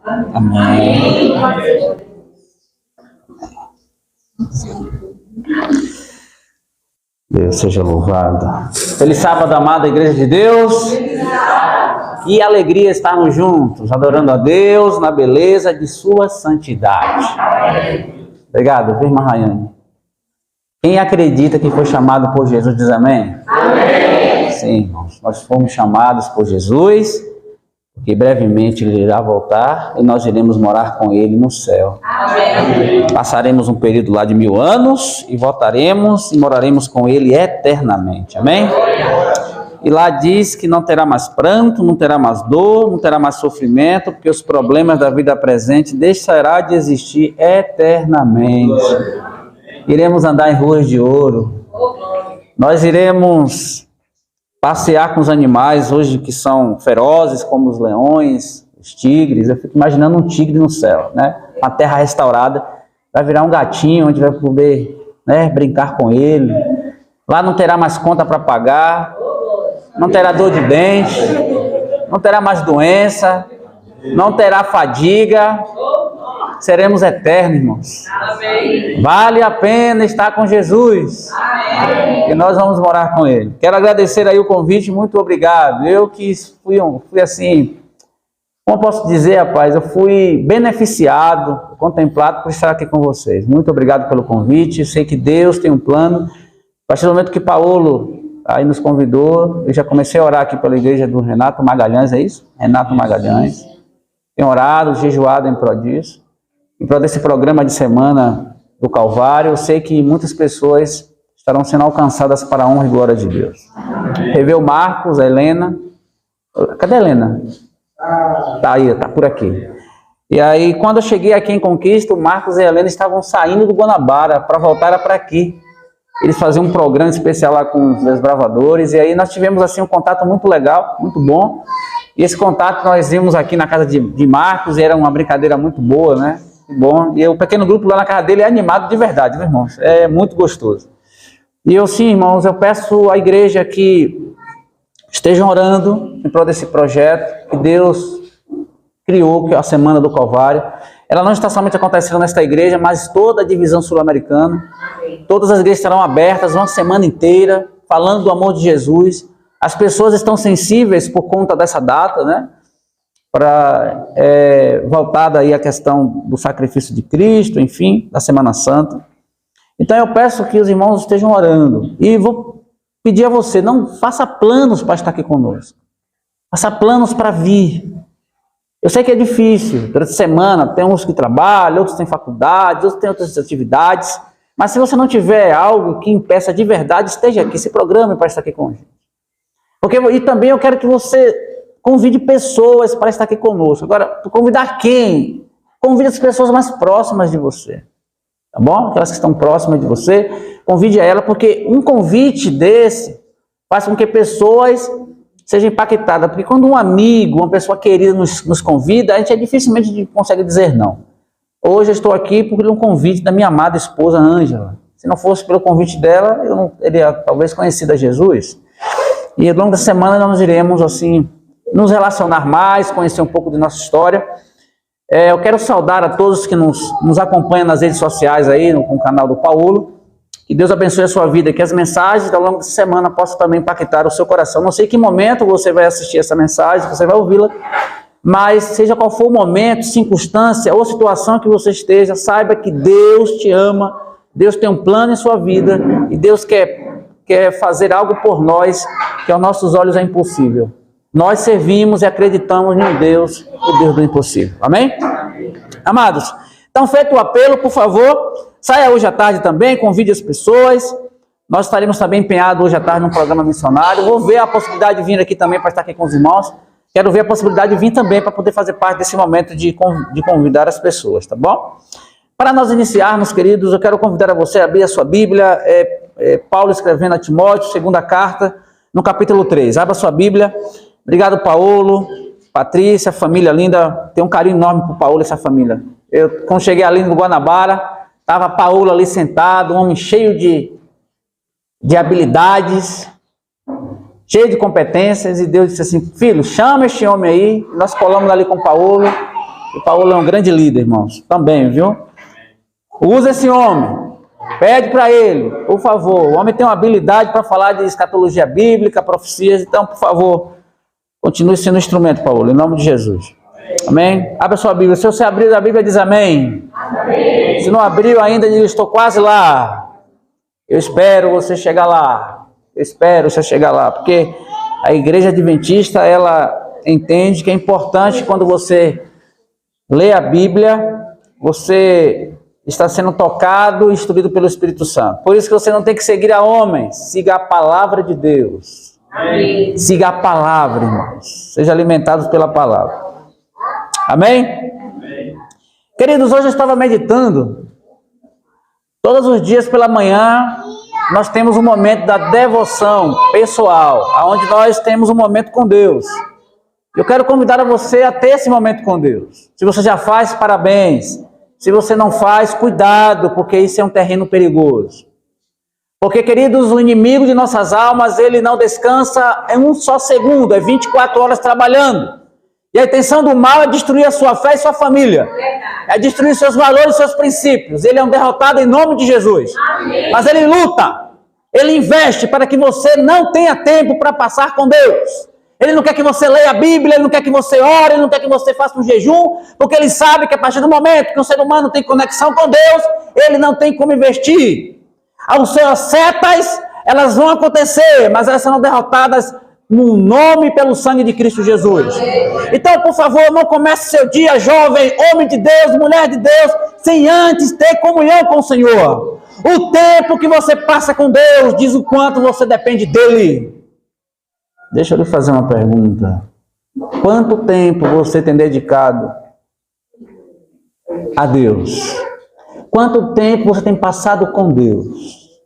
Amém. Deus seja louvado. Feliz sábado, amada Igreja de Deus. Que alegria estarmos juntos, adorando a Deus na beleza de sua santidade. Obrigado, irmã Rayane. Quem acredita que foi chamado por Jesus, diz amém? Amém. Sim, irmãos, nós fomos chamados por Jesus, porque brevemente Ele irá voltar e nós iremos morar com Ele no céu. Amém. Passaremos um período lá de 1000 anos e voltaremos e moraremos com Ele eternamente. Amém? E lá diz que não terá mais pranto, não terá mais dor, não terá mais sofrimento, porque os problemas da vida presente deixarão de existir eternamente. Iremos andar em ruas de ouro. Nós iremos passear com os animais hoje que são ferozes, como os leões, os tigres. Eu fico imaginando um tigre no céu, né? Uma terra restaurada. Vai virar um gatinho, onde vai poder, né, brincar com ele. Lá não terá mais conta para pagar. Não terá dor de dente, não terá mais doença, não terá fadiga, seremos eternos, irmãos. Amém. Vale a pena estar com Jesus. Amém. E nós vamos morar com Ele. Quero agradecer aí o convite, muito obrigado. Eu que fui assim, como posso dizer, rapaz, eu fui beneficiado, contemplado por estar aqui com vocês. Muito obrigado pelo convite, eu sei que Deus tem um plano. A partir do momento que Paulo aí nos convidou, eu já comecei a orar aqui pela igreja do Renato Magalhães, é isso? Renato Magalhães. Tenho orado, jejuado em prol disso. Em prol desse programa de semana do Calvário, eu sei que muitas pessoas estarão sendo alcançadas para a honra e glória de Deus. Rever o Marcos, a Helena. Cadê a Helena? Tá aí, tá por aqui. E aí, quando eu cheguei aqui em Conquista, o Marcos e a Helena estavam saindo do Guanabara para voltar para aqui. Eles faziam um programa especial lá com os desbravadores, e aí nós tivemos assim um contato muito legal, muito bom. E esse contato nós vimos aqui na casa de Marcos, e era uma brincadeira muito boa, né? Bom. E o pequeno grupo lá na casa dele é animado de verdade, meus irmãos? É muito gostoso. E eu sim, irmãos, eu peço à igreja que estejam orando em prol desse projeto que Deus criou, que é a Semana do Calvário. Ela não está somente acontecendo nesta igreja, mas toda a divisão sul-americana. Todas as igrejas estarão abertas uma semana inteira, falando do amor de Jesus. As pessoas estão sensíveis por conta dessa data, né? Voltada aí à questão do sacrifício de Cristo, enfim, da Semana Santa. Então eu peço que os irmãos estejam orando. E vou pedir a você, não faça planos para estar aqui conosco. Faça planos para vir. Eu sei que é difícil, durante a semana tem uns que trabalham, outros têm faculdade, outros têm outras atividades, mas se você não tiver algo que impeça de verdade, esteja aqui, se programe para estar aqui com a gente. E também eu quero que você convide pessoas para estar aqui conosco. Agora, convidar quem? Convide as pessoas mais próximas de você, tá bom? Aquelas que estão próximas de você, convide a ela, porque um convite desse faz com que pessoas seja impactada, porque quando um amigo, uma pessoa querida nos convida, a gente dificilmente consegue dizer não. Hoje eu estou aqui por um convite da minha amada esposa Ângela. Se não fosse pelo convite dela, eu não teria talvez conhecido a Jesus. E ao longo da semana nós iremos assim nos relacionar mais, conhecer um pouco de nossa história. Eu quero saudar a todos que nos acompanham nas redes sociais aí, no canal do Paulo. Que Deus abençoe a sua vida, que as mensagens ao longo da semana possam também impactar o seu coração. Não sei que momento você vai assistir essa mensagem, você vai ouvi-la, mas seja qual for o momento, circunstância ou situação que você esteja, saiba que Deus te ama, Deus tem um plano em sua vida e Deus quer fazer algo por nós que aos nossos olhos é impossível. Nós servimos e acreditamos em um Deus, o Deus do impossível. Amém? Amados, então feito o apelo, por favor, saia hoje à tarde também, convide as pessoas. Nós estaremos também empenhados hoje à tarde num programa missionário. Vou ver a possibilidade de vir aqui também para estar aqui com os irmãos. Quero ver a possibilidade de vir também para poder fazer parte desse momento de convidar as pessoas, tá bom? Para nós iniciarmos, queridos, eu quero convidar a você a abrir a sua Bíblia. Paulo escrevendo a Timóteo, segunda carta, no capítulo 3. Abra a sua Bíblia. Obrigado, Paulo, Patrícia, família linda. Tenho um carinho enorme por Paulo e essa família. Quando cheguei ali no Guanabara, estava Paulo ali sentado, um homem cheio de habilidades, cheio de competências, e Deus disse assim: filho, chama este homem aí. Nós colamos ali com Paulo, E Paulo é um grande líder, irmãos. Também, viu? Usa esse homem. Pede para ele, por favor. O homem tem uma habilidade para falar de escatologia bíblica, profecias. Então, por favor, continue sendo um instrumento, Paulo, em nome de Jesus. Amém? Abra sua Bíblia. Se você abrir a Bíblia, diz amém. Amém. Se não abriu ainda, diz, estou quase lá. Eu espero você chegar lá. Eu espero você chegar lá. Porque a igreja adventista, ela entende que é importante quando você lê a Bíblia, você está sendo tocado e instruído pelo Espírito Santo. Por isso que você não tem que seguir a homens, siga a palavra de Deus. Amém. Siga a palavra, irmãos. Seja alimentados pela palavra. Amém? Amém? Queridos, hoje eu estava meditando. Todos os dias pela manhã, nós temos um momento da devoção pessoal, onde nós temos um momento com Deus. Eu quero convidar a você a ter esse momento com Deus. Se você já faz, parabéns. Se você não faz, cuidado, porque isso é um terreno perigoso. Porque, queridos, o inimigo de nossas almas, ele não descansa em um só segundo, é 24 horas trabalhando. E a intenção do mal é destruir a sua fé e sua família. É destruir seus valores e seus princípios. Ele é um derrotado em nome de Jesus. Amém. Mas ele luta, ele investe para que você não tenha tempo para passar com Deus. Ele não quer que você leia a Bíblia, ele não quer que você ore, ele não quer que você faça um jejum, porque ele sabe que a partir do momento que o ser humano tem conexão com Deus, ele não tem como investir. As suas setas, elas vão acontecer, mas elas serão derrotadas no nome e pelo sangue de Cristo Jesus. Então, por favor, não comece seu dia, jovem, homem de Deus, mulher de Deus, sem antes ter comunhão com o Senhor. O tempo que você passa com Deus diz o quanto você depende dele. Deixa eu lhe fazer uma pergunta. Quanto tempo você tem dedicado a Deus? Quanto tempo você tem passado com Deus?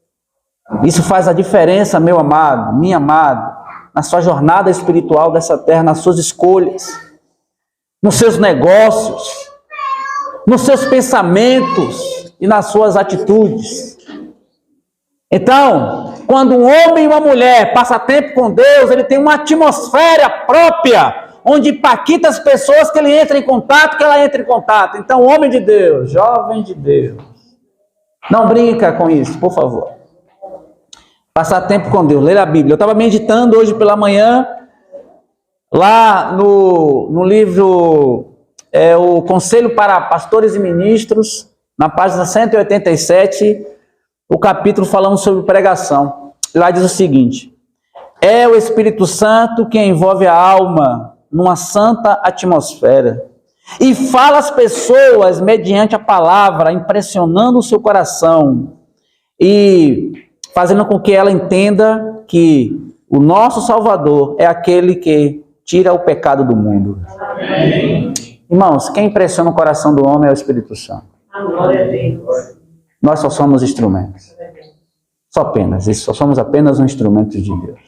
Isso faz a diferença, meu amado, minha amada, na sua jornada espiritual dessa terra, nas suas escolhas, nos seus negócios, nos seus pensamentos e nas suas atitudes. Então, quando um homem e uma mulher passam tempo com Deus, ele tem uma atmosfera própria, onde paquita as pessoas que ele entra em contato, que ela entra em contato. Então, homem de Deus, jovem de Deus, não brinca com isso, por favor. Passar tempo com Deus, ler a Bíblia. Eu estava meditando hoje pela manhã, lá no livro, o Conselho para Pastores e Ministros, na página 187, o capítulo falando sobre pregação. Lá diz o seguinte: é o Espírito Santo que envolve a alma numa santa atmosfera e fala às pessoas mediante a palavra, impressionando o seu coração e fazendo com que ela entenda que o nosso Salvador é aquele que tira o pecado do mundo. Amém. Irmãos, quem impressiona o coração do homem é o Espírito Santo. Glória a Deus. Nós só somos instrumentos. Só apenas, isso, só somos apenas um instrumento de Deus.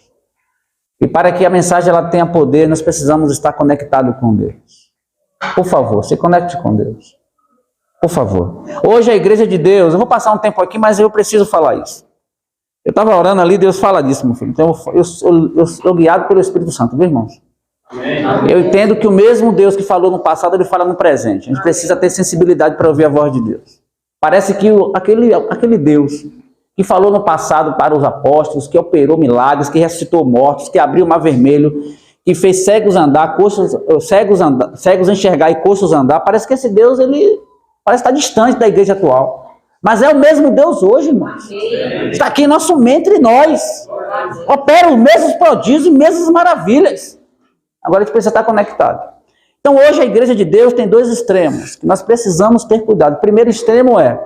E para que a mensagem ela tenha poder, nós precisamos estar conectados com Deus. Por favor, se conecte com Deus. Por favor. Hoje a igreja de Deus, eu vou passar um tempo aqui, mas eu preciso falar isso. Eu estava orando ali, Deus fala disso, meu filho. Então eu sou guiado pelo Espírito Santo, viu, irmãos? Amém. Eu entendo que o mesmo Deus que falou no passado, ele fala no presente. A gente precisa ter sensibilidade para ouvir a voz de Deus. Parece que aquele Deus que falou no passado para os apóstolos, que operou milagres, que ressuscitou mortos, que abriu o mar vermelho, que fez cegos andar, cegos enxergar e coxos andar, parece que esse Deus, ele parece estar distante da igreja atual. Mas é o mesmo Deus hoje, irmãos. Está aqui em nosso meio, entre nós. Opera os mesmos prodígios e mesmas maravilhas. Agora a gente precisa estar conectado. Então hoje a igreja de Deus tem dois extremos, que nós precisamos ter cuidado. O primeiro extremo é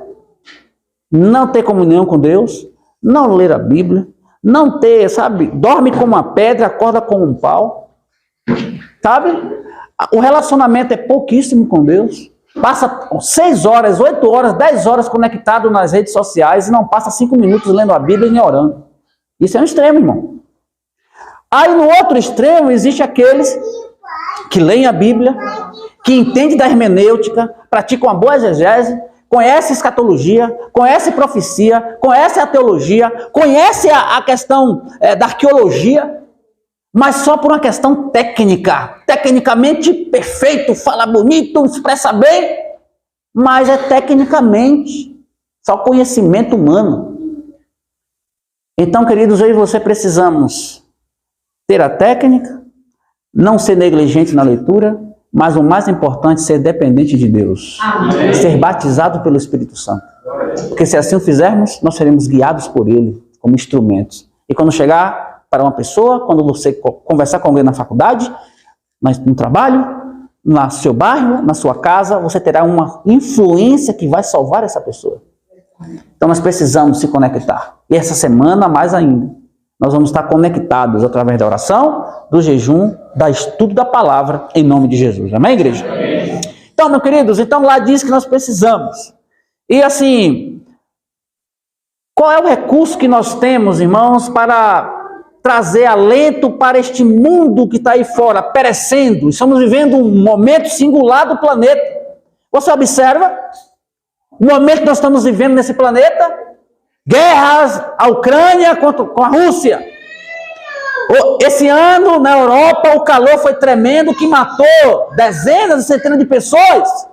não ter comunhão com Deus, não ler a Bíblia, não ter, sabe, dorme como uma pedra, acorda como um pau, sabe? O relacionamento é pouquíssimo com Deus, passa 6 horas, 8 horas, 10 horas conectado nas redes sociais e não passa 5 minutos lendo a Bíblia nem orando. Isso é um extremo, irmão. Aí no outro extremo existe aqueles que leem a Bíblia, que entendem da hermenêutica, praticam uma boa exegese, conhece escatologia, conhece profecia, conhece a teologia, conhece a questão da arqueologia, mas só por uma questão técnica, tecnicamente perfeito, fala bonito, expressa bem, mas é tecnicamente, só conhecimento humano. Então, queridos, eu e você precisamos ter a técnica, não ser negligente na leitura, mas o mais importante, ser dependente de Deus. Amém. Ser batizado pelo Espírito Santo. Porque se assim o fizermos, nós seremos guiados por Ele como instrumentos. E quando chegar para uma pessoa, quando você conversar com alguém na faculdade, no trabalho, no seu bairro, na sua casa, você terá uma influência que vai salvar essa pessoa. Então nós precisamos se conectar. E essa semana, mais ainda, nós vamos estar conectados através da oração, do jejum, do estudo da palavra, em nome de Jesus. Amém, igreja? Amém. Então, meus queridos, lá diz que nós precisamos. E assim, qual é o recurso que nós temos, irmãos, para trazer alento para este mundo que está aí fora, perecendo? Estamos vivendo um momento singular do planeta. Você observa o momento que nós estamos vivendo nesse planeta? Guerras, a Ucrânia com a Rússia. Esse ano, na Europa, o calor foi tremendo, que matou dezenas e centenas de pessoas.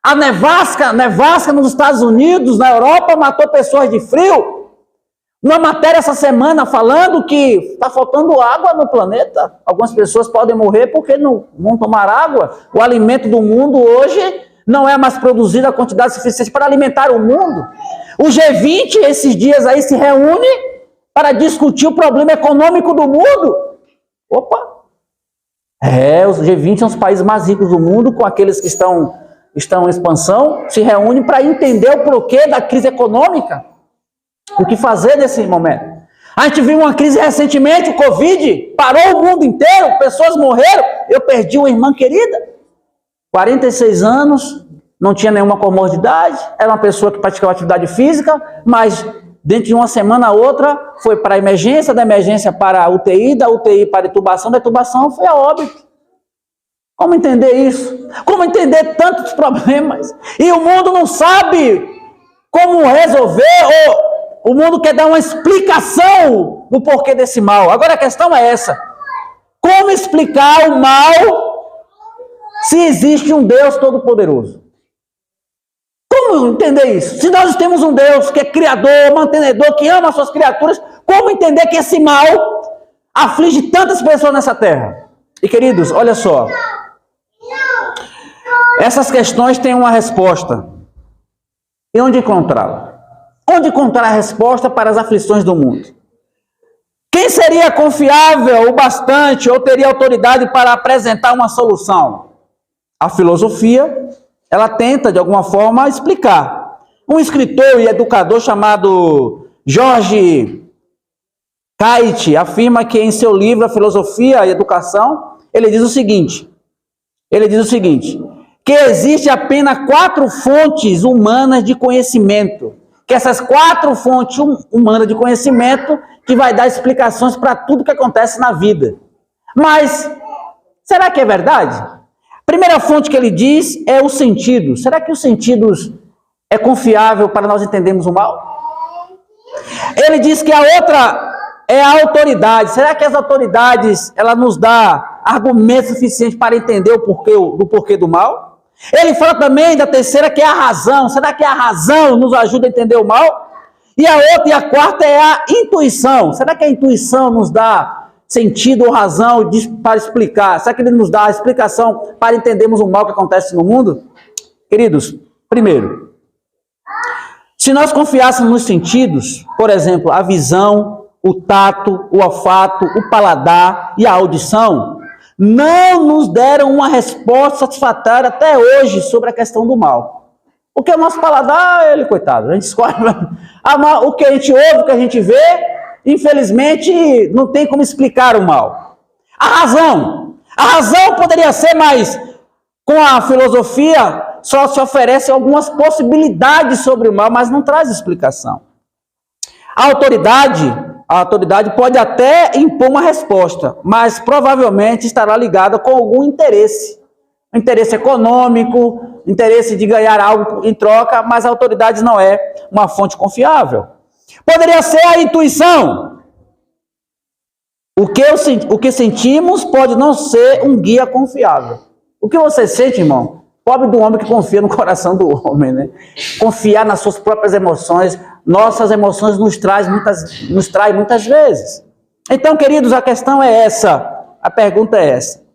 A nevasca nos Estados Unidos, na Europa, matou pessoas de frio. Uma matéria essa semana falando que está faltando água no planeta. Algumas pessoas podem morrer porque não vão tomar água. O alimento do mundo hoje não é mais produzido a quantidade suficiente para alimentar o mundo. O G20, esses dias aí, se reúne para discutir o problema econômico do mundo. Opa! Os G20 são os países mais ricos do mundo, com aqueles que estão em expansão, se reúnem para entender o porquê da crise econômica. O que fazer nesse momento? A gente viu uma crise recentemente, o Covid, parou o mundo inteiro, pessoas morreram. Eu perdi uma irmã querida, 46 anos, não tinha nenhuma comorbidade, era uma pessoa que praticava atividade física, mas dentro de uma semana a outra foi para a emergência, da emergência para a UTI, da UTI para a intubação, da intubação foi a óbito. Como entender isso? Como entender tantos problemas? E o mundo não sabe como resolver, ou o mundo quer dar uma explicação do porquê desse mal. Agora a questão é essa: como explicar o mal se existe um Deus Todo-Poderoso? Como entender isso? Se nós temos um Deus que é criador, mantenedor, que ama as suas criaturas, como entender que esse mal aflige tantas pessoas nessa terra? E queridos, olha só, essas questões têm uma resposta. E onde encontrá-la? Onde encontrar a resposta para as aflições do mundo? Quem seria confiável o bastante ou teria autoridade para apresentar uma solução? A filosofia, ela tenta de alguma forma explicar. Um escritor e educador chamado George Kite afirma que em seu livro A Filosofia e a Educação, ele diz o seguinte, que existe apenas 4 fontes humanas de conhecimento, que essas 4 fontes humanas de conhecimento que vai dar explicações para tudo que acontece na vida. Mas, será que é verdade? Primeira fonte que ele diz é o sentido. Será que os sentidos é confiável para nós entendermos o mal? Ele diz que a outra é a autoridade. Será que as autoridades ela nos dá argumentos suficientes para entender o porquê do mal? Ele fala também da terceira, que é a razão. Será que a razão nos ajuda a entender o mal? E a outra e a quarta é a intuição. Será que a intuição nos dá sentido ou razão para explicar? Será que ele nos dá a explicação para entendermos o mal que acontece no mundo? Queridos, primeiro, se nós confiássemos nos sentidos, por exemplo, a visão, o tato, o olfato, o paladar e a audição, não nos deram uma resposta satisfatória até hoje sobre a questão do mal. Porque o nosso paladar, ele, coitado, a gente escolhe o que a gente ouve, o que a gente vê, infelizmente não tem como explicar o mal. A razão poderia ser, mas com a filosofia só se oferece algumas possibilidades sobre o mal, mas não traz explicação. A autoridade pode até impor uma resposta, mas provavelmente estará ligada com algum interesse. Interesse econômico, interesse de ganhar algo em troca, mas a autoridade não é uma fonte confiável. Poderia ser a intuição. O que sentimos pode não ser um guia confiável. O que você sente, irmão? Pobre do homem que confia no coração do homem, né? Confiar nas suas próprias emoções, nossas emoções nos trai muitas vezes. Então, queridos, a questão é essa, a pergunta é essa.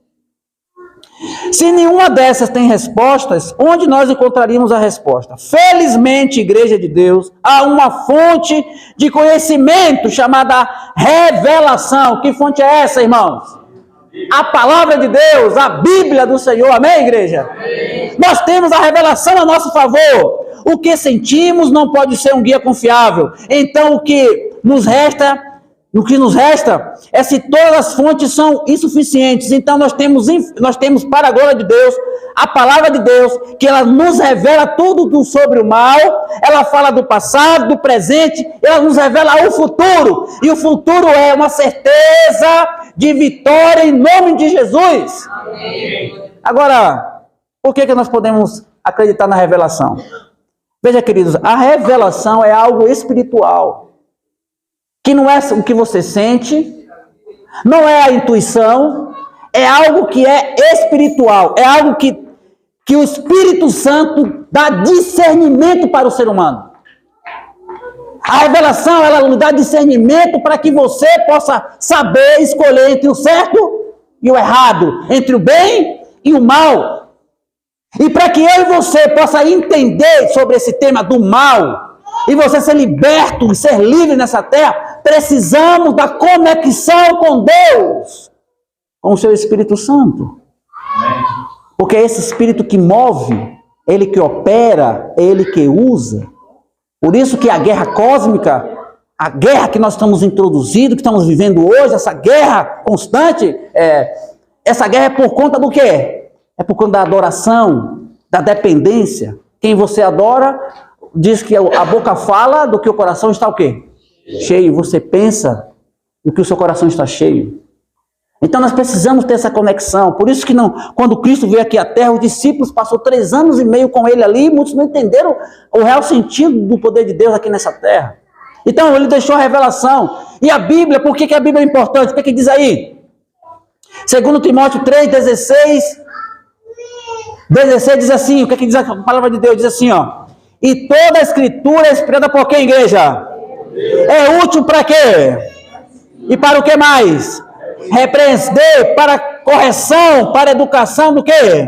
Se nenhuma dessas tem respostas, onde nós encontraríamos a resposta? Felizmente, Igreja de Deus, há uma fonte de conhecimento chamada revelação. Que fonte é essa, irmãos? A palavra de Deus, a Bíblia do Senhor. Amém, igreja? Amém. Nós temos a revelação a nosso favor. O que sentimos não pode ser um guia confiável. Então, o que nos resta é se todas as fontes são insuficientes. Então nós temos para a glória de Deus, a palavra de Deus, que ela nos revela tudo sobre o mal, ela fala do passado, do presente, ela nos revela o futuro, e o futuro é uma certeza de vitória em nome de Jesus. Amém. Agora, por que nós podemos acreditar na revelação? Veja, queridos, a revelação é algo espiritual. Que não é o que você sente, não é a intuição, é algo que é espiritual, é algo que o Espírito Santo dá discernimento para o ser humano. A revelação, ela nos dá discernimento para que você possa saber escolher entre o certo e o errado, entre o bem e o mal. E para que eu e você possa entender sobre esse tema do mal, e você ser liberto e ser livre nessa terra, precisamos da conexão com Deus, com o seu Espírito Santo. Porque é esse Espírito que move, ele que opera, é ele que usa. Por isso que a guerra cósmica, a guerra que nós estamos introduzindo, que estamos vivendo hoje, essa guerra constante, essa guerra é por conta do quê? É por conta da adoração, da dependência. Quem você adora, diz que a boca fala do que o coração está o quê? Cheio. Você pensa do que o seu coração está cheio. Então nós precisamos ter essa conexão. Por isso que quando Cristo veio aqui à terra, os discípulos passou 3 anos e meio com ele ali, muitos não entenderam o real sentido do poder de Deus aqui nessa terra. Então ele deixou a revelação. E a Bíblia, por que a Bíblia é importante? O que diz aí? 2 Timóteo 3,16 diz assim, o que diz a palavra de Deus? Diz assim, ó. E toda a escritura é inspirada por quem, igreja? É útil para quê? E para o que mais? Repreender, para correção, para educação do quê?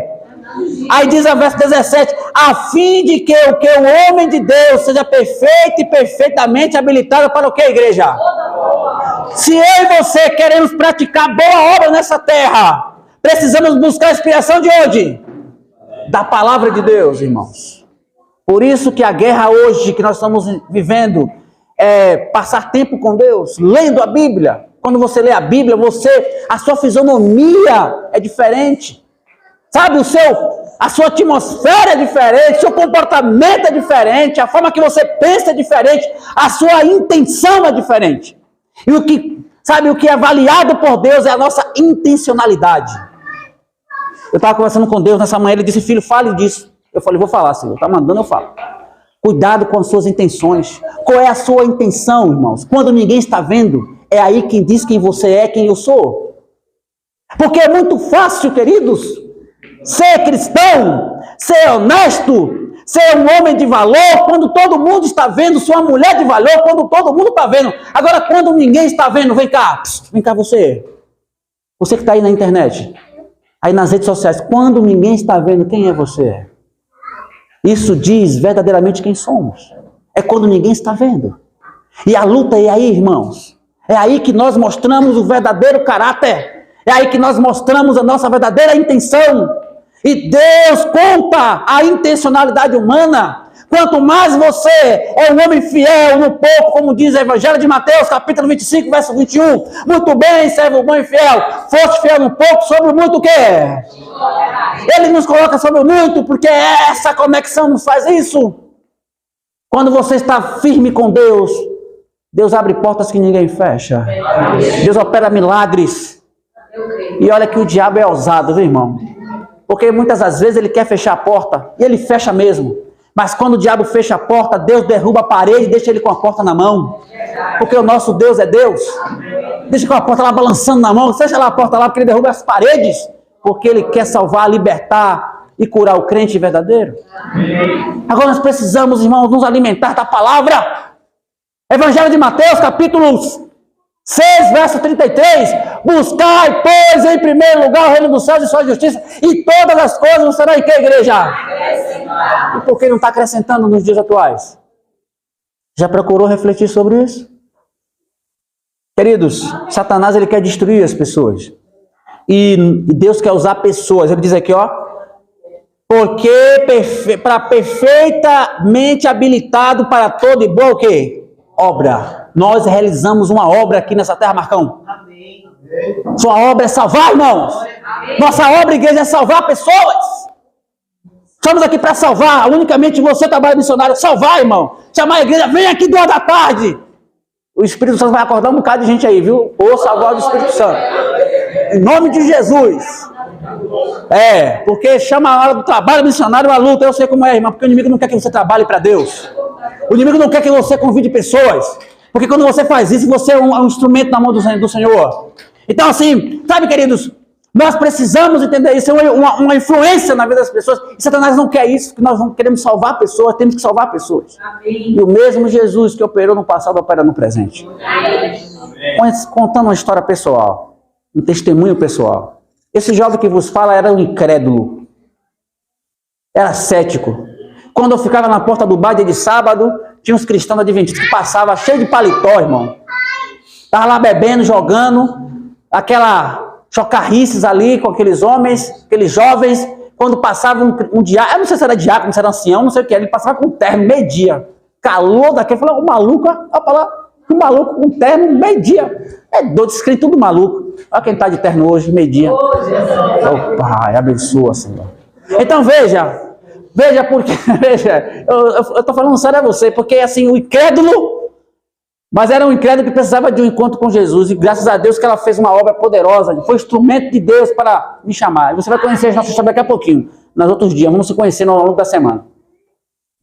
Aí diz a verso 17, a fim de que o homem de Deus seja perfeito e perfeitamente habilitado para o que, igreja? Se eu e você queremos praticar boa obra nessa terra, precisamos buscar a inspiração de onde? Da palavra de Deus, irmãos. Por isso que a guerra hoje que nós estamos vivendo é passar tempo com Deus, lendo a Bíblia. Quando você lê a Bíblia, a sua fisionomia é diferente. Sabe, a sua atmosfera é diferente, seu comportamento é diferente, a forma que você pensa é diferente, a sua intenção é diferente. E o que é avaliado por Deus é a nossa intencionalidade. Eu estava conversando com Deus nessa manhã, ele disse, filho, fale disso. Eu falei, vou falar, Senhor, está mandando, eu falo. Cuidado com as suas intenções. Qual é a sua intenção, irmãos? Quando ninguém está vendo, é aí quem diz quem você é, quem eu sou. Porque é muito fácil, queridos, ser cristão, ser honesto, ser um homem de valor, quando todo mundo está vendo, ser uma mulher de valor, quando todo mundo está vendo. Agora, quando ninguém está vendo, vem cá você. Você que está aí na internet, aí nas redes sociais, quando ninguém está vendo, quem é você? Isso diz verdadeiramente quem somos. É quando ninguém está vendo. E a luta é aí, irmãos. É aí que nós mostramos o verdadeiro caráter. É aí que nós mostramos a nossa verdadeira intenção. E Deus conta a intencionalidade humana. Quanto mais você é um homem fiel no pouco, como diz o Evangelho de Mateus, capítulo 25, verso 21. Muito bem, servo bom e fiel. Foste fiel no pouco, sobre o muito o quê? Ele nos coloca sobre o muito, porque essa conexão nos faz isso. Quando você está firme com Deus, Deus abre portas que ninguém fecha. Deus opera milagres. E olha que o diabo é ousado, viu, irmão? Porque muitas das vezes ele quer fechar a porta, e ele fecha mesmo. Mas quando o diabo fecha a porta, Deus derruba a parede e deixa ele com a porta na mão. Porque o nosso Deus é Deus. Deixa aquela porta lá balançando na mão. Fecha lá a porta lá, porque ele derruba as paredes. Porque ele quer salvar, libertar e curar o crente verdadeiro. Agora nós precisamos, irmãos, nos alimentar da palavra. Evangelho de Mateus, capítulo 6, verso 33. Buscai, pois, em primeiro lugar o reino dos céus e sua justiça, e todas as coisas serão em que, igreja? E por que não está acrescentando nos dias atuais? Já procurou refletir sobre isso? Queridos, Satanás ele quer destruir as pessoas. E Deus quer usar pessoas. Ele diz aqui, ó. Porque para perfeitamente habilitado para toda e boa o quê? Obra. Nós realizamos uma obra aqui nessa terra, Marcão. Amém. Sua obra é salvar, irmãos. Amém. Nossa obra, igreja, é salvar pessoas. Estamos aqui para salvar. Unicamente você, trabalho missionário, salvar, irmão. Chamar a igreja, vem aqui 2 da tarde. O Espírito Santo vai acordar um bocado de gente aí, viu? Ouça a voz do Espírito Santo. Em nome de Jesus. Porque chama a hora do trabalho missionário a luta. Eu sei como é, irmão, porque o inimigo não quer que você trabalhe para Deus. O inimigo não quer que você convide pessoas. Porque quando você faz isso, você é um instrumento na mão do Senhor. Então, assim, sabe, queridos, nós precisamos entender isso. É uma influência na vida das pessoas. E Satanás não quer isso, porque nós não queremos salvar pessoas, temos que salvar pessoas. Amém. E o mesmo Jesus que operou no passado, opera no presente. Amém. Contando uma história pessoal, um testemunho pessoal. Esse jovem que vos fala era um incrédulo. Era cético. Quando eu ficava na porta do bar dia de sábado, tinha uns cristãos adventistas que passavam cheio de paletó, irmão. Estava lá bebendo, jogando, aquela chocarrices ali com aqueles homens, aqueles jovens. Quando passava um diácono, eu não sei se era diácono, se era ancião, não sei o que, ele passava com um terno, meio-dia. Calor daquele, falou, o maluco, olha lá, um maluco com um terno, meio-dia. É doido, escrito tudo maluco. Olha quem está de terno hoje, meio-dia. Oh, Pai, abençoa, Senhor. Então veja porque, veja, eu estou falando sério a você, porque assim, o incrédulo, mas era um incrédulo que precisava de um encontro com Jesus, e graças a Deus que ela fez uma obra poderosa, foi instrumento de Deus para me chamar. Você vai conhecer a nossa história daqui a pouquinho, nos outros dias, vamos se conhecer ao longo da semana.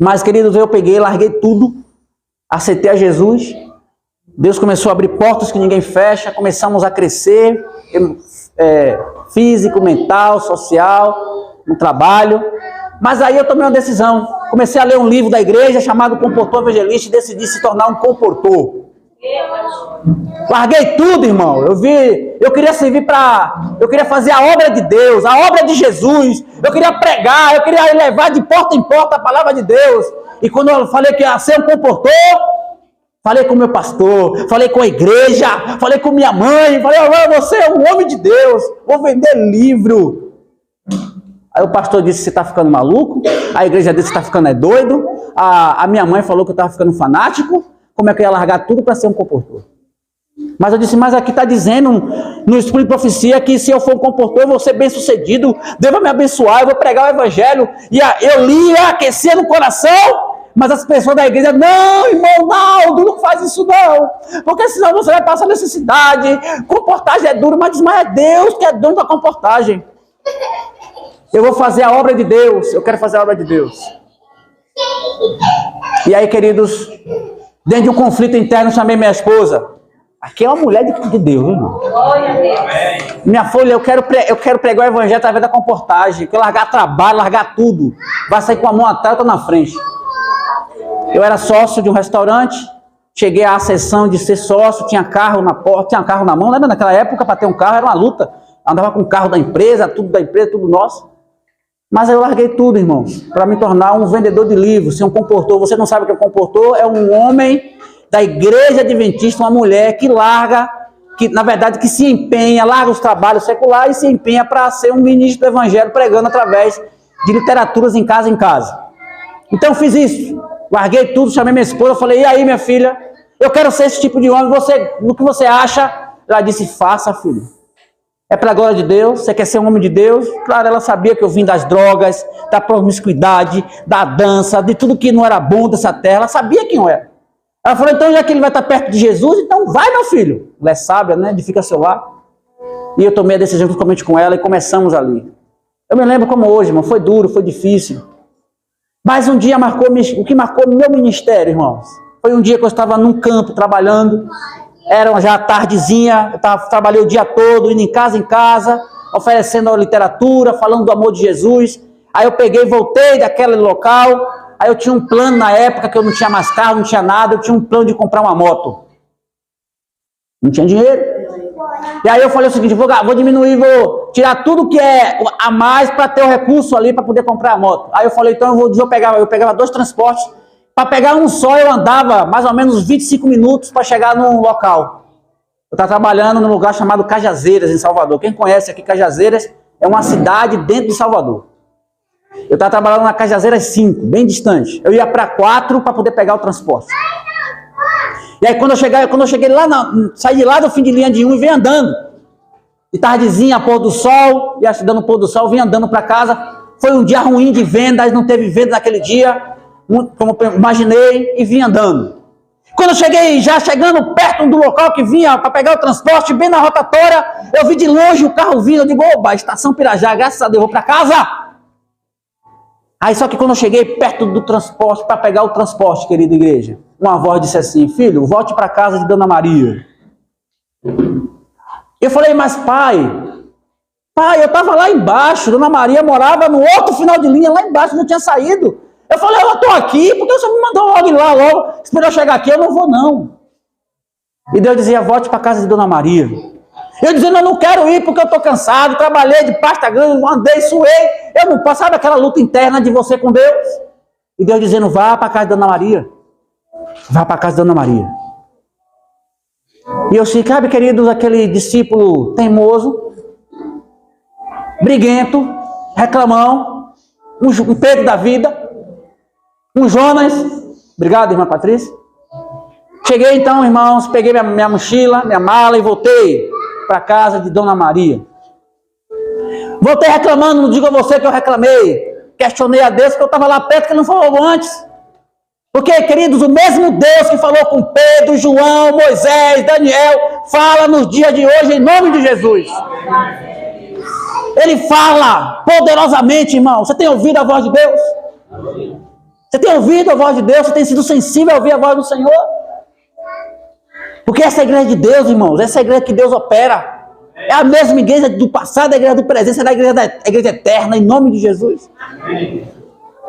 Mas, queridos, eu peguei, larguei tudo, aceitei a Jesus, Deus começou a abrir portas que ninguém fecha, começamos a crescer, físico, mental, social, no trabalho. Mas aí eu tomei uma decisão. Comecei a ler um livro da igreja chamado Comportor Evangelista e decidi se tornar um comportor. Larguei tudo, irmão. Eu queria servir eu queria fazer a obra de Deus, a obra de Jesus. Eu queria pregar, eu queria levar de porta em porta a palavra de Deus. E quando eu falei que ia ser um comportor, falei com o meu pastor, falei com a igreja, falei com minha mãe, falei, você é um homem de Deus, vou vender livro. Aí o pastor disse, você está ficando maluco? A igreja disse, você está ficando doido? A minha mãe falou que eu estava ficando fanático. Como é que eu ia largar tudo para ser um comportor? Mas eu disse, mas aqui está dizendo, no Espírito de Profecia, que se eu for um comportor, eu vou ser bem sucedido, Deus vai me abençoar, eu vou pregar o evangelho. E eu lia, aquecia no coração, mas as pessoas da igreja, não, irmão Naldo, não faz isso não, porque senão você vai passar necessidade, comportagem é duro, mas é Deus que é dono da comportagem. Eu vou fazer a obra de Deus. Eu quero fazer a obra de Deus. E aí, queridos, dentro de um conflito interno, chamei minha esposa. Aqui é uma mulher de Deus, irmão. Minha folha, eu quero pregar o evangelho através da comportagem. Eu quero largar trabalho, largar tudo. Vai sair com a mão atrás, eu estou na frente. Eu era sócio de um restaurante. Cheguei à ascensão de ser sócio. Tinha carro na porta, tinha carro na mão. Lembra naquela época, para ter um carro era uma luta. Andava com o carro da empresa, tudo nosso. Mas eu larguei tudo, irmãos, para me tornar um vendedor de livros, ser um comportor. Você não sabe o que é um comportor? É um homem da igreja adventista, uma mulher que larga, que na verdade que se empenha, larga os trabalhos seculares e se empenha para ser um ministro do evangelho, pregando através de literaturas em casa em casa. Então eu fiz isso, larguei tudo, chamei minha esposa, falei, e aí minha filha, eu quero ser esse tipo de homem, o que você acha? Ela disse, faça, filho. É para a glória de Deus, você quer ser um homem de Deus? Claro, ela sabia que eu vim das drogas, da promiscuidade, da dança, de tudo que não era bom dessa terra, ela sabia quem eu era. Ela falou, então já que ele vai estar perto de Jesus, então vai, meu filho. Ela é sábia, né? Edifica seu lar. E eu tomei a decisão juntamente com ela e começamos ali. Eu me lembro como hoje, irmão, foi duro, foi difícil. Mas um dia o que marcou meu ministério, irmãos, foi um dia que eu estava num campo trabalhando, Era já tardezinha, eu trabalhei o dia todo, indo em casa, oferecendo a literatura, falando do amor de Jesus. Aí eu peguei, voltei daquele local, aí eu tinha um plano na época que eu não tinha mais carro, não tinha nada, eu tinha um plano de comprar uma moto. Não tinha dinheiro. E aí eu falei o seguinte, vou diminuir, vou tirar tudo que é a mais para ter o recurso ali para poder comprar a moto. Aí eu falei, então eu pegava 2 transportes. Para pegar um só eu andava mais ou menos 25 minutos para chegar num local. Eu estava trabalhando num lugar chamado Cajazeiras, em Salvador. Quem conhece aqui Cajazeiras é uma cidade dentro de Salvador. Eu estava trabalhando na Cajazeiras 5, bem distante. Eu ia para 4 para poder pegar o transporte. E aí quando eu cheguei lá, saí de lá do fim de linha de 1 e vim andando. De tardezinha, pôr do sol, ia dando pôr do sol, vim andando para casa. Foi um dia ruim de vendas, não teve venda naquele dia, como eu imaginei, e vim andando. Quando eu cheguei, já chegando perto do local que vinha para pegar o transporte, bem na rotatória, eu vi de longe o carro vindo, eu digo, oba, estação Pirajá, graças a Deus, vou para casa. Aí só que quando eu cheguei perto do transporte, para pegar o transporte, querida igreja, uma voz disse assim, filho, volte para casa de Dona Maria. Eu falei, mas pai, eu estava lá embaixo, Dona Maria morava no outro final de linha, lá embaixo, não tinha saído. Eu falei, eu estou aqui, porque você me mandou logo ir lá, logo, esperou eu chegar aqui, eu não vou não. E Deus dizia, volte para casa de Dona Maria. Eu dizendo, eu não quero ir porque eu estou cansado, trabalhei de pasta grande, andei, suei, eu não posso, sabe aquela luta interna de você com Deus? E Deus dizendo, vá para a casa de Dona Maria. Vá para a casa de Dona Maria. E eu sei, sabe, queridos, aquele discípulo teimoso, briguento, reclamão, um Pedro da vida, um Jonas. Obrigado, irmã Patrícia. Cheguei então, irmãos, peguei minha mochila, minha mala e voltei para a casa de Dona Maria. Voltei reclamando, não digo a você que eu reclamei. Questionei a Deus, que eu estava lá perto, que ele não falou antes. Porque, queridos, o mesmo Deus que falou com Pedro, João, Moisés, Daniel, fala nos dias de hoje em nome de Jesus. Ele fala poderosamente, irmão. Você tem ouvido a voz de Deus? Você tem ouvido a voz de Deus? Você tem sido sensível a ouvir a voz do Senhor? Porque essa é a igreja de Deus, irmãos. Essa é a igreja que Deus opera. É a mesma igreja do passado, a igreja do presente, é a igreja eterna, em nome de Jesus.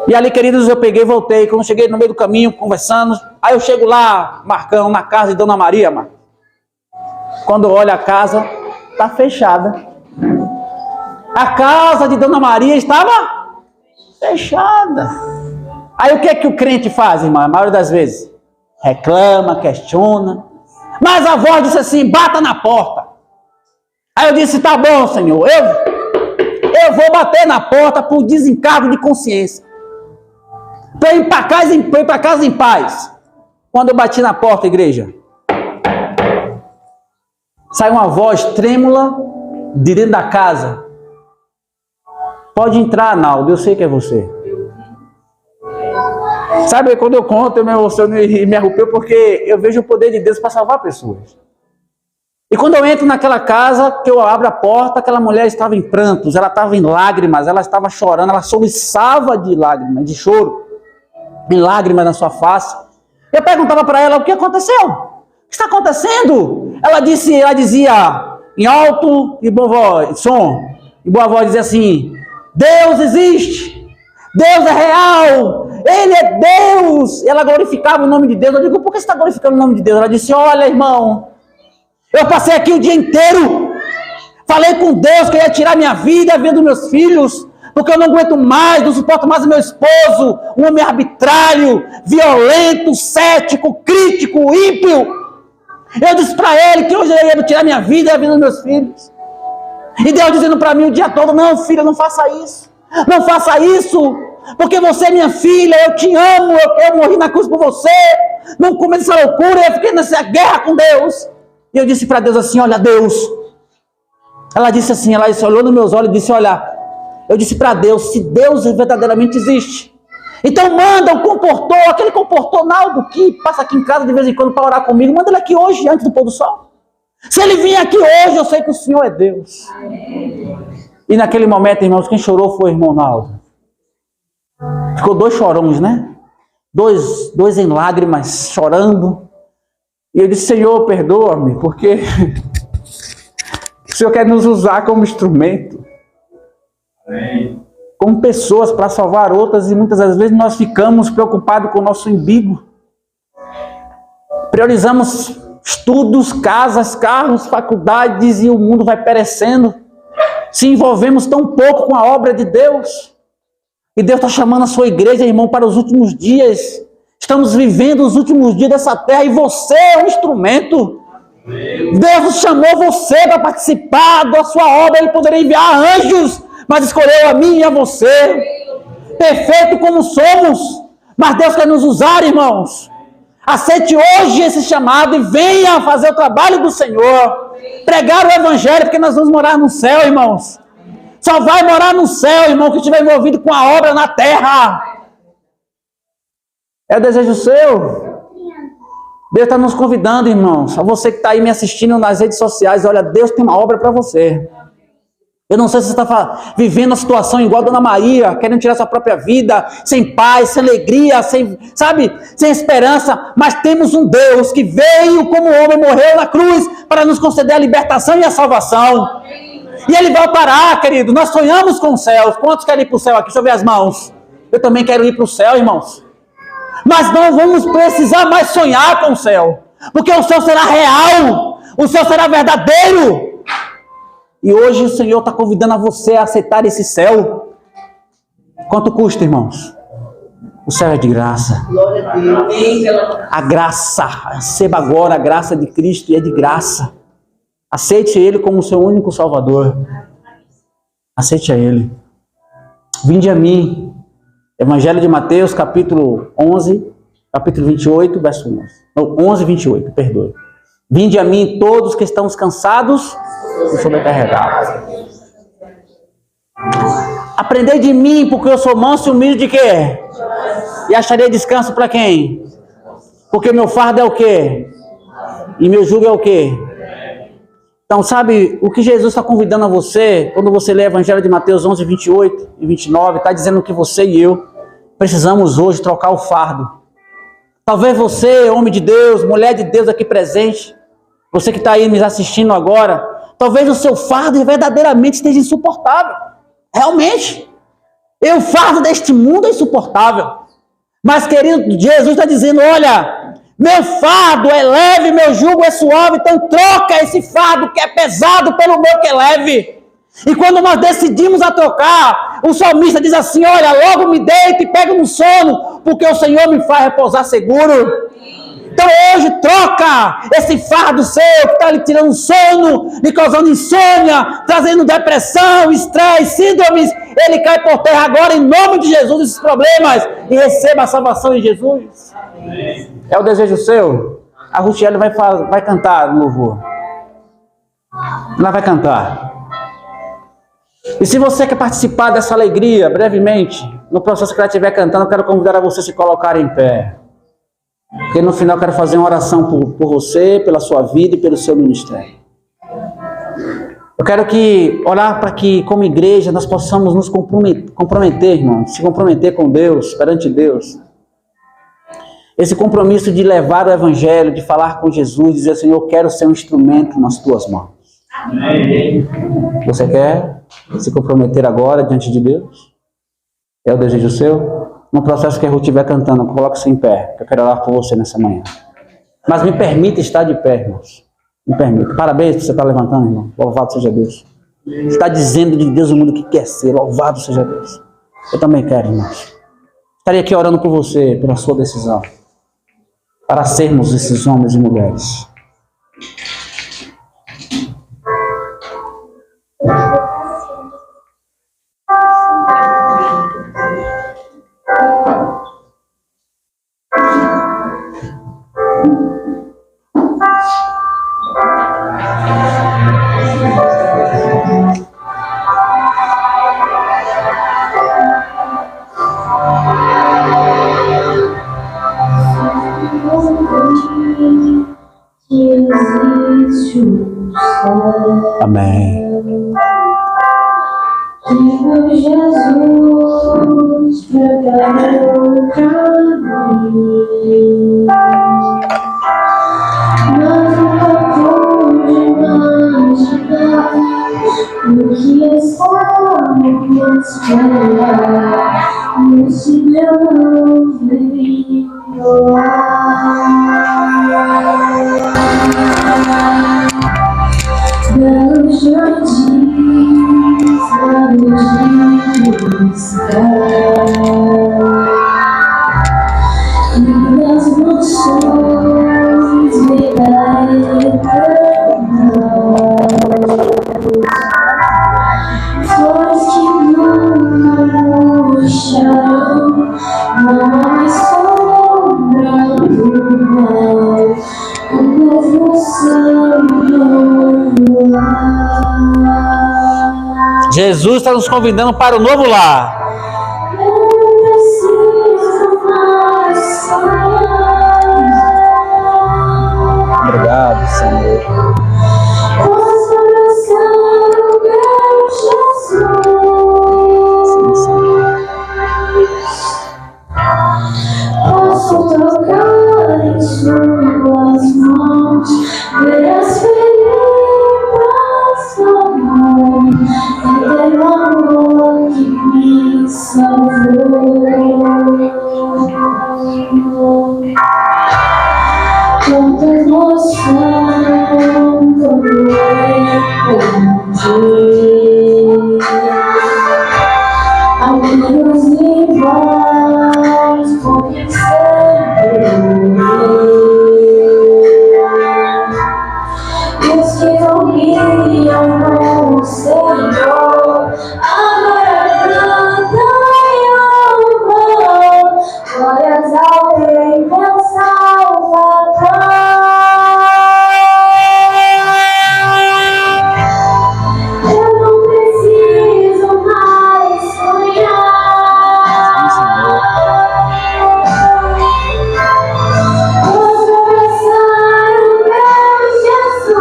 E ali, queridos, eu peguei e voltei. Quando cheguei no meio do caminho, conversando, aí eu chego lá, Marcão, na casa de Dona Maria, mano. Quando eu olho a casa, está fechada. A casa de Dona Maria estava fechada. Aí o que é que o crente faz, irmão? A maioria das vezes reclama, questiona. Mas a voz disse assim, bata na porta. Aí eu disse, tá bom, Senhor, eu vou bater na porta por desencargo de consciência. Para ir para casa em paz. Quando eu bati na porta, igreja, saiu uma voz trêmula de dentro da casa. Pode entrar, Naldo, eu sei que é você. Sabe, quando eu conto, eu me emociono e me arrepio porque eu vejo o poder de Deus para salvar pessoas. E quando eu entro naquela casa, que eu abro a porta, aquela mulher estava em prantos, ela estava em lágrimas, ela estava chorando, ela soluçava de lágrimas, de choro, em lágrimas na sua face. Eu perguntava para ela, o que aconteceu? O que está acontecendo? Ela dizia, em alto e boa som, e boa voz, dizia assim, Deus existe, Deus é real, Ele é Deus. E ela glorificava o nome de Deus. Eu digo, por que você está glorificando o nome de Deus? Ela disse, olha, irmão, eu passei aqui o dia inteiro, falei com Deus que eu ia tirar minha vida, a vida dos meus filhos, porque eu não aguento mais, não suporto mais o meu esposo, um homem arbitrário, violento, cético, crítico, ímpio. Eu disse para ele que hoje eu ia tirar minha vida e a vida dos meus filhos. E Deus dizendo para mim o dia todo, não, filha, não faça isso. Não faça isso, porque você é minha filha, eu te amo, eu morri na cruz por você. Não comece essa loucura, eu fiquei nessa guerra com Deus. E eu disse para Deus assim, olha, Deus. Ela disse assim, ela olhou nos meus olhos e disse, olha, eu disse para Deus, se Deus verdadeiramente existe, então manda o comportor, aquele comportor Naldo que passa aqui em casa de vez em quando para orar comigo, manda ele aqui hoje, antes do pôr do sol. Se ele vir aqui hoje, eu sei que o Senhor é Deus. E naquele momento, irmãos, quem chorou foi o irmão Naldo. Ficou 2 chorões, né? Dois em lágrimas, chorando. E eu disse, Senhor, perdoa-me, porque o Senhor quer nos usar como instrumento. Amém. Como pessoas para salvar outras, e muitas das vezes nós ficamos preocupados com o nosso umbigo. Priorizamos estudos, casas, carros, faculdades, e o mundo vai perecendo. Se envolvemos tão pouco com a obra de Deus. E Deus está chamando a sua igreja, irmão, para os últimos dias. Estamos vivendo os últimos dias dessa terra, e você é um instrumento. Deus chamou você para participar da sua obra. Ele poderia enviar anjos, mas escolheu a mim e a você. Perfeito como somos, mas Deus quer nos usar, irmãos. Aceite hoje esse chamado e venha fazer o trabalho do Senhor. Pregar o Evangelho, porque nós vamos morar no céu, irmãos. Só vai morar no céu, irmão, que estiver envolvido com a obra na terra. É o desejo seu. Deus está nos convidando, irmãos. A você que está aí me assistindo nas redes sociais, olha, Deus tem uma obra para você. Eu não sei se você está vivendo uma situação igual a Dona Maria, querendo tirar sua própria vida, sem paz, sem alegria, sem esperança. Mas temos um Deus que veio como homem, morreu na cruz para nos conceder a libertação e a salvação. E Ele voltará, querido. Nós sonhamos com o céu. Quantos querem ir para o céu aqui? Deixa eu ver as mãos. Eu também quero ir para o céu, irmãos. Mas não vamos precisar mais sonhar com o céu, porque o céu será real, o céu será verdadeiro. E hoje o Senhor está convidando a você a aceitar esse céu. Quanto custa, irmãos? O céu é de graça. Glória a Deus. A graça, receba agora a graça de Cristo, e é de graça. Aceite Ele como seu único Salvador. Aceite a Ele. Vinde a mim. Evangelho de Mateus, capítulo 11, capítulo 28, verso 11. Não, 11, 28, perdoe. Vinde a mim todos que estão cansados e sobrecarregados. Aprendei de mim, porque eu sou manso e humilde de quê? E acharei descanso para quem? Porque meu fardo é o quê? E meu jugo é o quê? Então, sabe, o que Jesus está convidando a você, quando você lê o Evangelho de Mateus 11, 28 e 29, está dizendo que você e eu precisamos hoje trocar o fardo. Talvez você, homem de Deus, mulher de Deus aqui presente, você que está aí me assistindo agora, talvez o seu fardo verdadeiramente esteja insuportável. Realmente. E o fardo deste mundo é insuportável. Mas, querido, Jesus está dizendo, olha, meu fardo é leve, meu jugo é suave, então troca esse fardo que é pesado pelo meu que é leve. E quando nós decidimos a trocar, o salmista diz assim, olha, logo me deito e pego no sono, porque o Senhor me faz repousar seguro. Então hoje troca esse fardo seu que está lhe tirando sono, lhe causando insônia, trazendo depressão, estresse, síndromes. Ele cai por terra agora em nome de Jesus, esses problemas, e receba a salvação em Jesus. Amém. É o desejo seu? A Ruthiele vai cantar no louvor. Ela vai cantar. E se você quer participar dessa alegria, brevemente, no processo que ela estiver cantando, eu quero convidar a você a se colocar em pé. Porque no final eu quero fazer uma oração por você, pela sua vida e pelo seu ministério. Eu quero orar para que, como igreja, nós possamos nos comprometer, irmão, se comprometer com Deus, perante Deus. Esse compromisso de levar o Evangelho, de falar com Jesus, dizer, Senhor, eu quero ser um instrumento nas tuas mãos. Amém. Você quer se comprometer agora diante de Deus? É o desejo seu? No processo que a Ruth estiver cantando, coloque-se em pé, que eu quero orar por você nessa manhã. Mas me permita estar de pé, irmãos. Me permita. Parabéns por você estar levantando, irmão. Louvado seja Deus. Você está dizendo de Deus o mundo que quer ser. Louvado seja Deus. Eu também quero, irmãos. Estaria aqui orando por você, pela sua decisão. Para sermos esses homens e mulheres. Amém. Jesus preparou pra mim Nesse meu novinho belos jardins, belos e das mansões vida eterna, flores que nunca murcharão, não mais sombra do mal, um novo céu, um novo lar. Jesus está nos convidando para o novo lar. Obrigado, Senhor. Posso abraçar o meu Jesus. Posso tocar em suas mãos, ver as feridas do amor, entender o amor que me salvou. Quanta emoção quando eu amigos e irmãos por quem sempre e os que confiam no Senhor agora cantam e louvam glórias ao Rei meu Salvador. Eu não preciso mais sonhar. Posso abraçar o meu Jesus.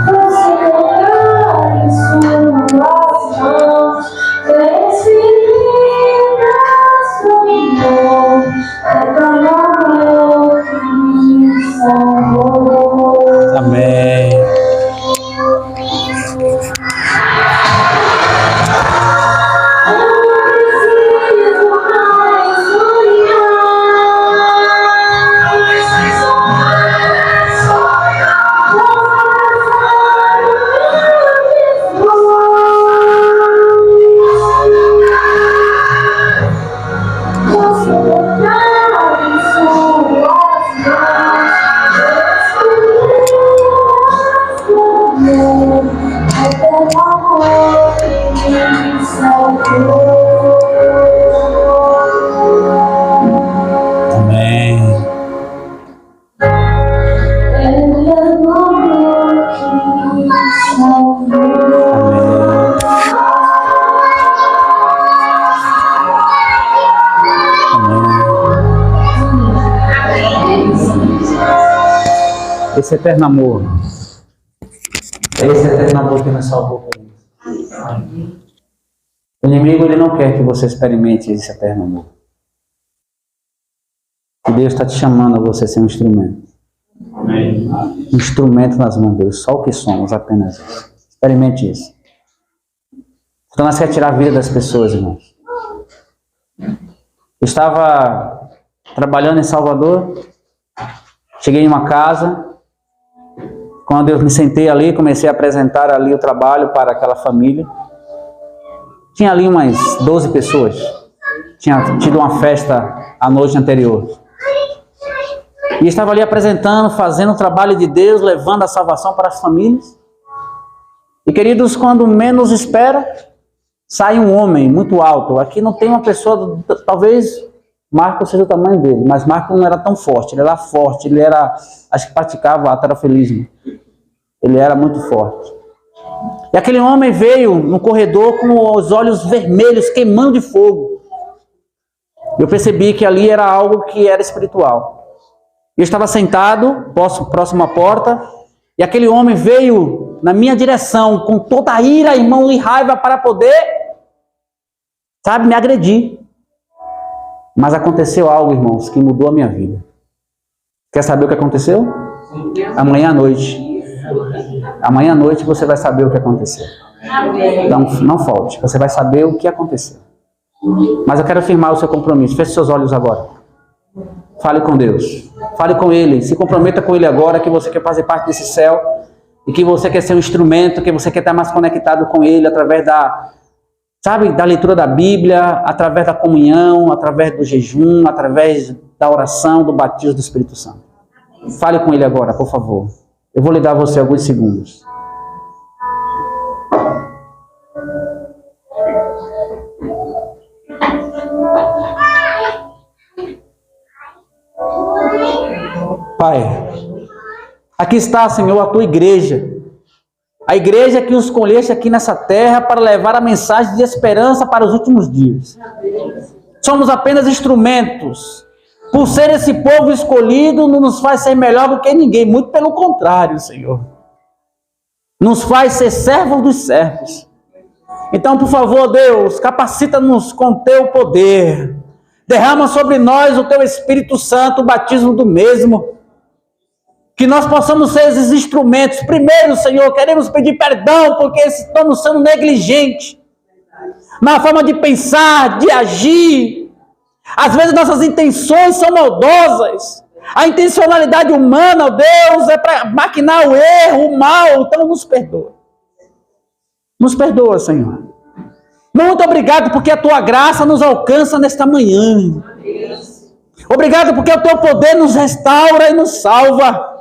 Posso tocar em suas mãos, ver as feridas do amor, eterno amor que me salvou. Amém. Amém. Esse eterno amor. Esse eterno amor que nos salvou por isso. O inimigo, ele não quer que você experimente esse eterno amor. E Deus está te chamando a você ser um instrumento. Amém. Um instrumento nas mãos de Deus. Só o que somos, apenas isso. Experimente isso. Então nós queremos tirar a vida das pessoas, irmãos. Eu estava trabalhando em Salvador. Cheguei em uma casa. Quando eu me sentei ali, comecei a apresentar ali o trabalho para aquela família. Tinha ali umas 12 pessoas. Tinha tido uma festa a noite anterior. E estava ali apresentando, fazendo o trabalho de Deus, levando a salvação para as famílias. E queridos, quando menos espera, sai um homem muito alto. Aqui não tem uma pessoa, talvez Marcos seja o tamanho dele, mas Marcos não era tão forte. Ele era forte, ele era, acho que praticava aterofilismo. Ele era muito forte. E aquele homem veio no corredor com os olhos vermelhos, queimando de fogo. Eu percebi que ali era algo que era espiritual. Eu estava sentado, próximo à porta, e aquele homem veio na minha direção, com toda a ira, irmão, e raiva, para poder, sabe, me agredir. Mas aconteceu algo, irmãos, que mudou a minha vida. Quer saber o que aconteceu? Amanhã à noite, Amanhã à noite você vai saber o que aconteceu. Então, não falte, você vai saber o que aconteceu. Mas eu quero afirmar o seu compromisso. Feche seus olhos agora. Fale com Deus. Fale com Ele. Se comprometa com Ele agora, que você quer fazer parte desse céu e que você quer ser um instrumento, que você quer estar mais conectado com Ele através da leitura da Bíblia, através da comunhão, através do jejum, através da oração, do batismo do Espírito Santo. Fale com Ele agora, por favor. Eu vou lhe dar a você alguns segundos. Pai, aqui está, Senhor, a tua igreja. A igreja que os escolheste aqui nessa terra para levar a mensagem de esperança para os últimos dias. Somos apenas instrumentos. Por ser esse povo escolhido, não nos faz ser melhor do que ninguém. Muito pelo contrário, Senhor. Nos faz ser servos dos servos. Então, por favor, Deus, capacita-nos com o teu poder. Derrama sobre nós o teu Espírito Santo, o batismo do mesmo. Que nós possamos ser esses instrumentos. Primeiro, Senhor, queremos pedir perdão porque estamos sendo negligentes na forma de pensar, de agir. Às vezes nossas intenções são maldosas. A intencionalidade humana, ó Deus, é para maquinar o erro, o mal. Então nos perdoa. Nos perdoa, Senhor. Muito obrigado porque a tua graça nos alcança nesta manhã. Obrigado porque o teu poder nos restaura e nos salva.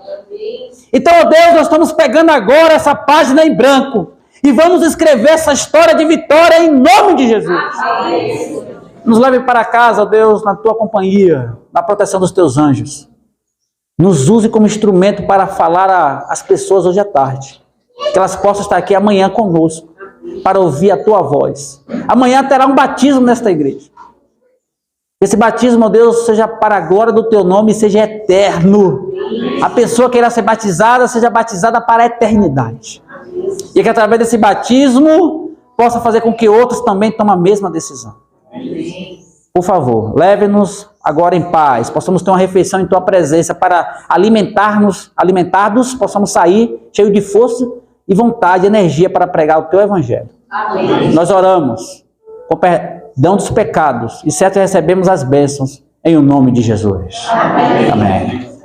Então, ó Deus, nós estamos pegando agora essa página em branco e vamos escrever essa história de vitória em nome de Jesus. Nos leve para casa, ó Deus, na tua companhia, na proteção dos teus anjos. Nos use como instrumento para falar às pessoas hoje à tarde. Que elas possam estar aqui amanhã conosco para ouvir a tua voz. Amanhã terá um batismo nesta igreja. Esse batismo, ó Deus, seja para a glória do teu nome e seja eterno. A pessoa que irá ser batizada, seja batizada para a eternidade. E que através desse batismo, possa fazer com que outros também tomem a mesma decisão. Por favor, leve-nos agora em paz. Possamos ter uma refeição em tua presença para alimentados, possamos sair cheio de força e vontade, energia para pregar o teu evangelho. Amém. Nós oramos com perdão dos pecados e certo recebemos as bênçãos em o nome de Jesus. Amém. Amém.